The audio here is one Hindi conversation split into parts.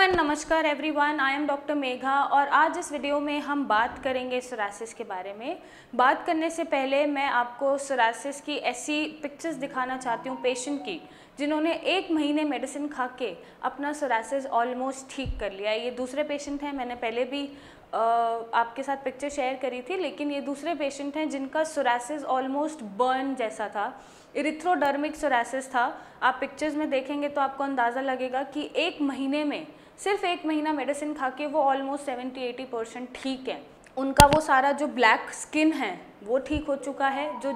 नमस्कार everyone, I am doctor Megha और आज इस वीडियो में हम बात करेंगे सोरासिस के बारे में। बात करने से पहले मैं आपको सोरासिस की ऐसी पिक्चर्स दिखाना चाहती हूँ पेशेंट की जिन्होंने 1 महीने मेडिसिन खा के अपना सोरासिस ऑलमोस्ट ठीक कर लिया है। ये दूसरे पेशेंट हैं, मैंने पहले भी आपके साथ पिक्चर शेयर करी थी, लेकिन ये दूसरे पेशेंट हैं जिनका सोरासिस ऑलमोस्ट बर्न जैसा था, इरिथ्रोडर्मिक सोरासिस था। आप पिक्चर्स में देखेंगे तो आपको अंदाज़ा लगेगा कि 1 महीने में, सिर्फ 1 महीना मेडिसिन खा के वो ऑलमोस्ट 70-80% ठीक है। उनका वो सारा जो ब्लैक स्किन है वो ठीक हो चुका है, जो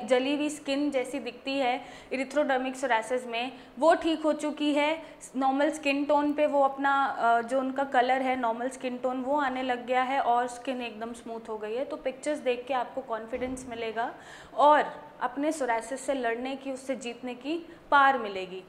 जली हुई स्किन जैसी दिखती है इरिथ्रोडर्मिक सोरासिस में वो ठीक हो चुकी है। नॉर्मल स्किन टोन पे वो अपना जो उनका कलर है नॉर्मल स्किन टोन वो आने लग गया है और स्किन एकदम स्मूथ हो गई है। तो पिक्चर्स देख के आपको कॉन्फिडेंस मिलेगा और अपने सोरासिस से लड़ने की, उससे जीतने की पार मिलेगी।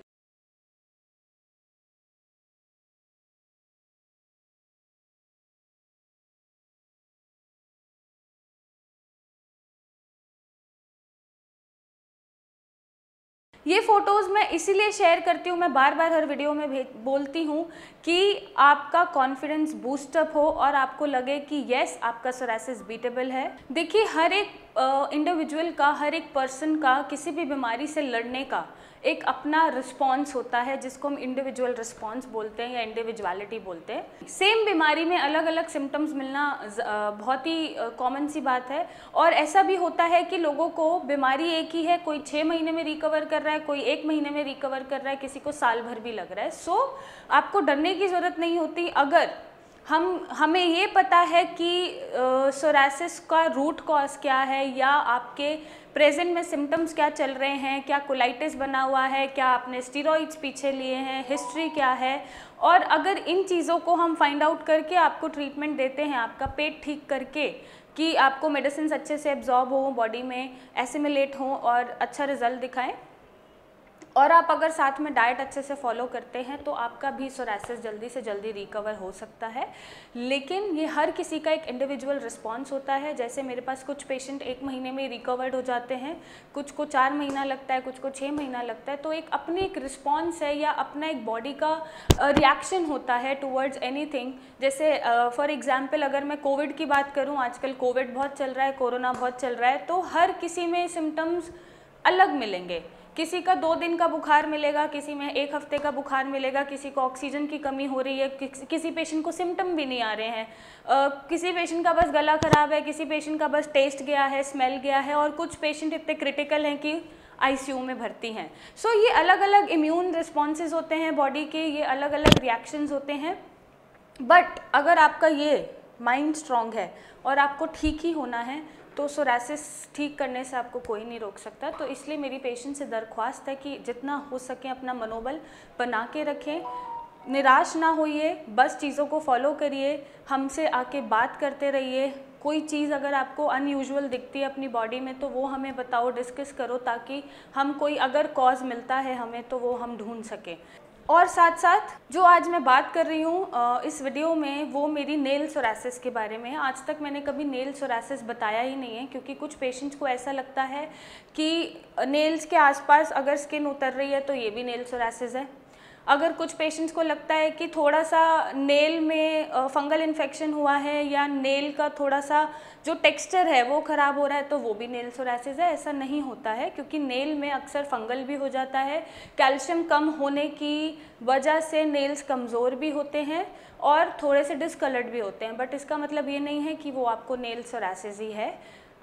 ये फ़ोटोज़ मैं इसीलिए शेयर करती हूँ, मैं बार बार हर वीडियो में बोलती हूँ कि आपका कॉन्फिडेंस बूस्टअप हो और आपको लगे कि यस, आपका सोरासिस बीटेबल है। देखिए, हर एक इंडिविजुअल का, हर एक पर्सन का किसी भी बीमारी से लड़ने का एक अपना रिस्पॉन्स होता है, जिसको हम इंडिविजुअल रिस्पॉन्स बोलते हैं या इंडिविजुअलिटी बोलते हैं। सेम बीमारी में अलग अलग सिम्टम्स मिलना बहुत ही कॉमन सी बात है और ऐसा भी होता है कि लोगों को बीमारी एक ही है, कोई 6 महीने में रिकवर कर रहा है, कोई 1 महीने में रिकवर कर रहा है, किसी को साल भर भी लग रहा है। सो आपको डरने की ज़रूरत नहीं होती अगर हमें ये पता है कि सोरासिस का रूट कॉज क्या है या आपके प्रेजेंट में सिम्टम्स क्या चल रहे हैं, क्या कोलाइटिस बना हुआ है, क्या आपने स्टीरॉइड्स पीछे लिए हैं, हिस्ट्री क्या है। और अगर इन चीज़ों को हम फाइंड आउट करके आपको ट्रीटमेंट देते हैं, आपका पेट ठीक करके कि आपको मेडिसिन अच्छे से एब्जॉर्ब हो, बॉडी में एसिमिलेट हो और अच्छा रिजल्ट दिखाएं, और आप अगर साथ में डाइट अच्छे से फॉलो करते हैं तो आपका भी सोरासिस जल्दी से जल्दी रिकवर हो सकता है। लेकिन ये हर किसी का एक इंडिविजुअल रिस्पॉन्स होता है। जैसे मेरे पास कुछ पेशेंट 1 महीने में रिकवर्ड हो जाते हैं, कुछ को 4 महीना लगता है, कुछ को 6 महीना लगता है। तो एक अपनी एक रिस्पॉन्स है या अपना एक बॉडी का रिएक्शन होता है टूवर्ड्स एनीथिंग। जैसे फॉर एग्जाम्पल अगर मैं कोविड की बात करूँ, आजकल कोविड बहुत चल रहा है, कोरोना बहुत चल रहा है, तो हर किसी में सिम्टम्स अलग मिलेंगे। किसी का 2 दिन का बुखार मिलेगा, किसी में 1 हफ्ते का बुखार मिलेगा, किसी को ऑक्सीजन की कमी हो रही है, किसी पेशेंट को सिम्टम भी नहीं आ रहे हैं, किसी पेशेंट का बस गला खराब है, किसी पेशेंट का बस टेस्ट गया है, स्मेल गया है, और कुछ पेशेंट इतने क्रिटिकल हैं कि आईसीयू में भर्ती हैं। सो ये अलग अलग इम्यून रिस्पॉन्सेज होते हैं बॉडी के, ये अलग अलग रिएक्शंस होते हैं। बट अगर आपका ये माइंड स्ट्रॉन्ग है और आपको ठीक ही होना है तो सोरासिस ठीक करने से आपको कोई नहीं रोक सकता। तो इसलिए मेरी पेशेंट से दरख्वास्त है कि जितना हो सके अपना मनोबल बना के रखें, निराश ना होइए, बस चीज़ों को फॉलो करिए, हमसे आके बात करते रहिए। कोई चीज़ अगर आपको अनयूजुअल दिखती है अपनी बॉडी में तो वो हमें बताओ, डिस्कस करो, ताकि हम कोई अगर कॉज मिलता है हमें तो वो हम ढूंढ सकें। और साथ साथ जो आज मैं बात कर रही हूँ इस वीडियो में, वो मेरी नेल सोरासिस के बारे में है। आज तक मैंने कभी नेल सोरासिस बताया ही नहीं है, क्योंकि कुछ पेशेंट्स को ऐसा लगता है कि नेल्स के आसपास अगर स्किन उतर रही है तो ये भी नेल सोरासिस है। अगर कुछ पेशेंट्स को लगता है कि थोड़ा सा नेल में फंगल इन्फेक्शन हुआ है या नेल का थोड़ा सा जो टेक्सचर है वो ख़राब हो रहा है तो वो भी नेल सोरासिस है। ऐसा नहीं होता है, क्योंकि नेल में अक्सर फंगल भी हो जाता है, कैल्शियम कम होने की वजह से नेल्स कमज़ोर भी होते हैं और थोड़े से डिसकलर्ड भी होते हैं। बट इसका मतलब ये नहीं है कि वो आपको नेल सोरासिस ही है।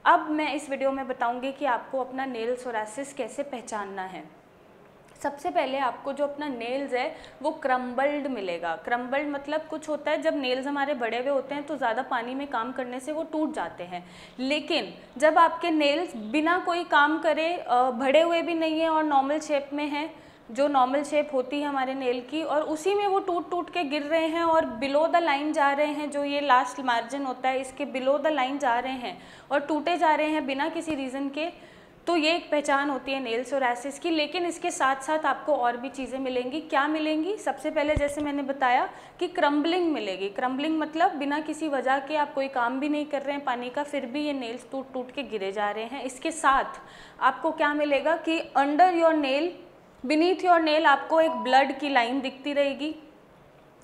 अब मैं इस वीडियो में बताऊँगी कि आपको अपना नेल सोरासिस कैसे पहचानना है। सबसे पहले आपको जो अपना नेल्स है वो क्रम्बल्ड मिलेगा। क्रम्बल्ड मतलब कुछ होता है, जब नेल्स हमारे बड़े हुए होते हैं तो ज़्यादा पानी में काम करने से वो टूट जाते हैं। लेकिन जब आपके नेल्स बिना कोई काम करे बड़े हुए भी नहीं हैं और नॉर्मल शेप में हैं, जो नॉर्मल शेप होती है हमारे नेल की, और उसी में वो टूट टूट के गिर रहे हैं और बिलो द लाइन जा रहे हैं, जो ये लास्ट मार्जिन होता है इसके बिलो द लाइन जा रहे हैं और टूटे जा रहे हैं बिना किसी रीज़न के, तो ये एक पहचान होती है नेल सोरासिस की। लेकिन इसके साथ साथ आपको और भी चीज़ें मिलेंगी। क्या मिलेंगी? सबसे पहले जैसे मैंने बताया कि क्रम्बलिंग मिलेगी। क्रम्बलिंग मतलब बिना किसी वजह के आप कोई काम भी नहीं कर रहे हैं पानी का, फिर भी ये नेल्स टूट टूट के गिरे जा रहे हैं। इसके साथ आपको क्या मिलेगा कि under your nail, beneath your nail आपको एक ब्लड की लाइन दिखती रहेगी।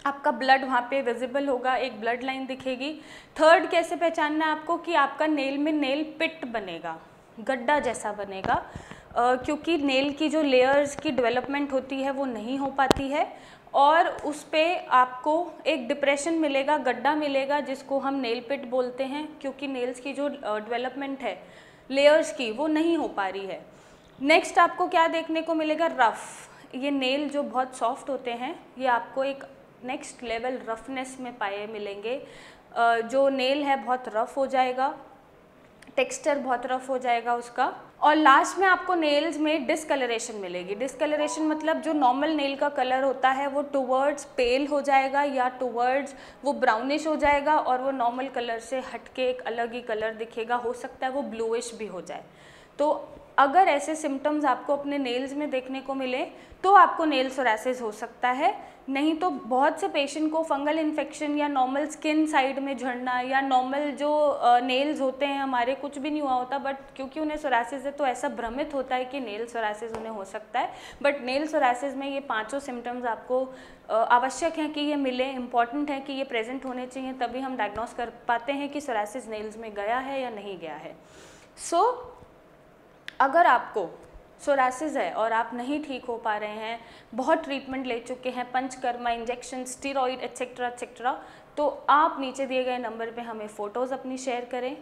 आपका ब्लड वहाँ पे विजिबल होगा, एक ब्लड लाइन दिखेगी। थर्ड कैसे पहचानना है आपको कि आपका नेल में नेल पिट बनेगा, गड्ढा जैसा बनेगा, क्योंकि नेल की जो लेयर्स की डेवलपमेंट होती है वो नहीं हो पाती है और उस पर आपको एक डिप्रेशन मिलेगा, गड्ढा मिलेगा, जिसको हम नेल पिट बोलते हैं, क्योंकि नेल्स की जो डेवलपमेंट है लेयर्स की वो नहीं हो पा रही है। नेक्स्ट आपको क्या देखने को मिलेगा, रफ़। ये नेल जो बहुत सॉफ्ट होते हैं ये आपको एक नेक्स्ट लेवल रफनेस में पाए मिलेंगे। जो नेल है बहुत रफ़ हो जाएगा, टेक्सचर बहुत रफ़ हो जाएगा उसका। और लास्ट में आपको नेल्स में डिसकलरेशन मिलेगी। डिसकलरेशन मतलब जो नॉर्मल नेल का कलर होता है वो टुवर्ड्स पेल हो जाएगा या टुवर्ड्स वो ब्राउनिश हो जाएगा और वो नॉर्मल कलर से हटके एक अलग ही कलर दिखेगा, हो सकता है वो ब्लूइश भी हो जाए। तो अगर ऐसे सिम्टम्स आपको अपने नेल्स में देखने को मिले तो आपको नेल सोरासिस हो सकता है। नहीं तो बहुत से पेशेंट को फंगल इन्फेक्शन या नॉर्मल स्किन साइड में झड़ना या नॉर्मल जो नेल्स होते हैं हमारे कुछ भी नहीं हुआ होता, बट क्योंकि उन्हें सोरासिस है तो ऐसा भ्रमित होता है कि नेल सोरासिस उन्हें हो सकता है। बट नेल सोरासिस में ये 5 सिम्टम्स आपको आवश्यक हैं कि ये मिले, इम्पॉर्टेंट है कि ये प्रेजेंट होने चाहिए, तभी हम डायग्नोस कर पाते हैं कि सोरासिस नेल्स में गया है या नहीं गया है। अगर आपको सोरासिस है और आप नहीं ठीक हो पा रहे हैं, बहुत ट्रीटमेंट ले चुके हैं, panchakarma, injection, steroid etcetera etcetera, तो आप नीचे दिए गए नंबर पे हमें फ़ोटोज़ अपनी शेयर करें,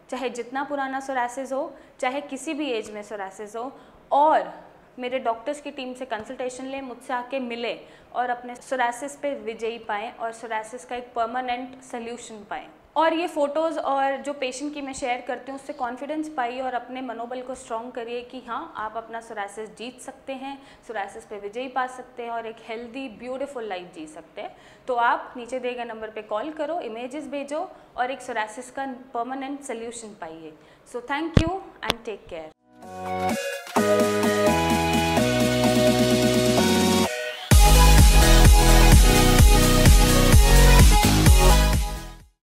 चाहे जितना पुराना सोरासिस हो, चाहे किसी भी एज में सोरासिस हो, और मेरे डॉक्टर्स की टीम से कंसल्टेशन लें, मुझसे आके मिले और अपने सोरासिस पे विजयी पाएँ और सोरासिस का एक परमानेंट सोल्यूशन पाएँ। और ये फ़ोटोज़ और जो पेशेंट की मैं शेयर करती हूँ उससे कॉन्फिडेंस पाइए और अपने मनोबल को स्ट्रॉन्ग करिए कि हाँ, आप अपना सोरासिस जीत सकते हैं, सोरासिस पे विजयी पा सकते हैं और एक हेल्दी ब्यूटीफुल लाइफ जी सकते हैं। तो आप नीचे दिए गए नंबर पे कॉल करो, इमेजेस भेजो और एक सोरासिस का परमानेंट सोल्यूशन पाइए। So thank you and take care.